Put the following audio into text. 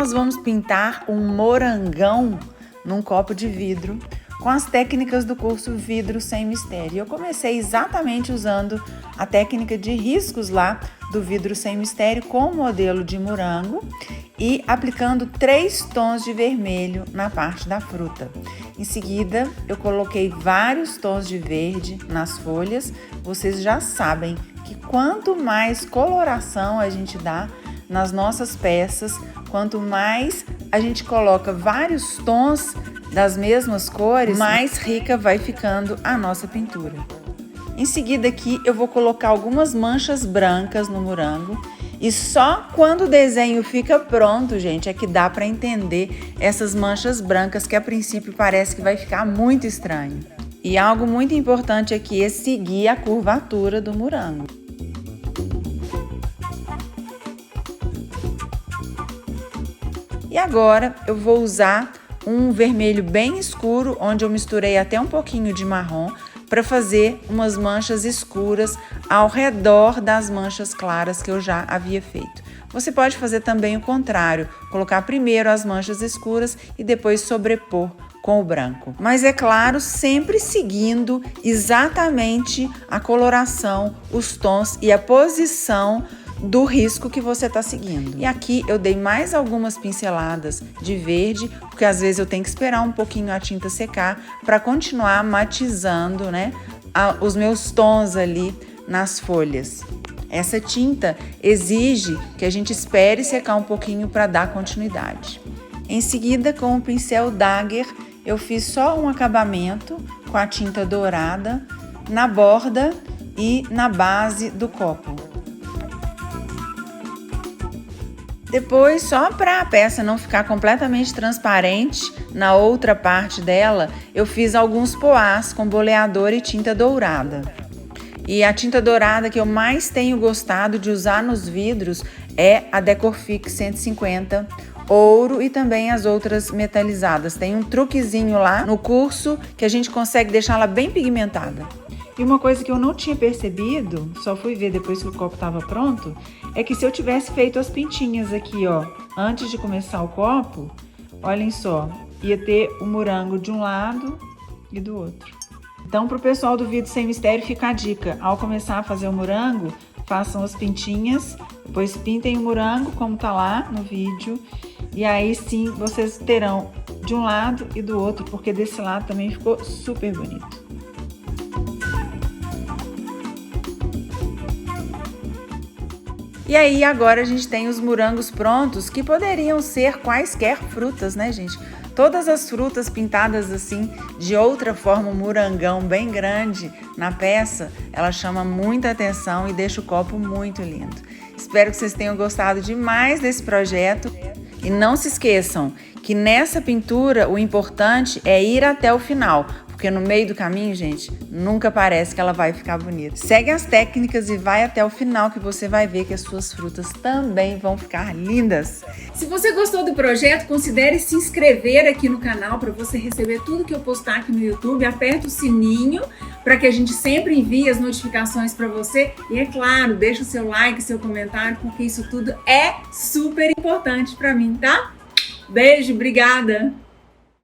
nós vamos pintar um morangão num copo de vidro com as técnicas do curso Vidro Sem Mistério. Eu comecei exatamente usando a técnica de riscos lá do Vidro Sem Mistério com o modelo de morango e aplicando 3 tons de vermelho na parte da fruta. Em seguida, eu coloquei vários tons de verde nas folhas. Vocês já sabem que quanto mais coloração a gente dá nas nossas peças, quanto mais a gente coloca vários tons das mesmas cores, mais rica vai ficando a nossa pintura. Em seguida aqui eu vou colocar algumas manchas brancas no morango e só quando o desenho fica pronto, gente, é que dá para entender essas manchas brancas que a princípio parece que vai ficar muito estranho. E algo muito importante aqui é seguir a curvatura do morango. E agora eu vou usar um vermelho bem escuro, onde eu misturei até um pouquinho de marrom, para fazer umas manchas escuras ao redor das manchas claras que eu já havia feito. Você pode fazer também o contrário, colocar primeiro as manchas escuras e depois sobrepor com o branco. Mas é claro, sempre seguindo exatamente a coloração, os tons e a posição do risco que você está seguindo. E aqui eu dei mais algumas pinceladas de verde, porque às vezes eu tenho que esperar um pouquinho a tinta secar para continuar matizando, né, os meus tons ali nas folhas. Essa tinta exige que a gente espere secar um pouquinho para dar continuidade. Em seguida, com o pincel Dagger, eu fiz só um acabamento com a tinta dourada na borda e na base do copo. Depois, só para a peça não ficar completamente transparente, na outra parte dela, eu fiz alguns poás com boleador e tinta dourada. E a tinta dourada que eu mais tenho gostado de usar nos vidros é a Decorfix 150 ouro e também as outras metalizadas. Tem um truquezinho lá no curso que a gente consegue deixá-la bem pigmentada. E uma coisa que eu não tinha percebido, só fui ver depois que o copo estava pronto, é que se eu tivesse feito as pintinhas aqui, ó, antes de começar o copo, olhem só, ia ter o morango de um lado e do outro. Então, para o pessoal do Vidro Sem Mistério, fica a dica. Ao começar a fazer o morango, façam as pintinhas, depois pintem o morango, como tá lá no vídeo, e aí sim vocês terão de um lado e do outro, porque desse lado também ficou super bonito. E aí agora a gente tem os morangos prontos, que poderiam ser quaisquer frutas, né, gente? Todas as frutas pintadas assim, de outra forma, um morangão bem grande na peça, ela chama muita atenção e deixa o copo muito lindo. Espero que vocês tenham gostado demais desse projeto. E não se esqueçam que nessa pintura o importante é ir até o final, porque no meio do caminho, gente, nunca parece que ela vai ficar bonita. Segue as técnicas e vai até o final que você vai ver que as suas frutas também vão ficar lindas. Se você gostou do projeto, considere se inscrever aqui no canal para você receber tudo que eu postar aqui no YouTube. Aperta o sininho para que a gente sempre envie as notificações para você. E é claro, deixa o seu like, seu comentário, porque isso tudo é super importante para mim, tá? Beijo, obrigada!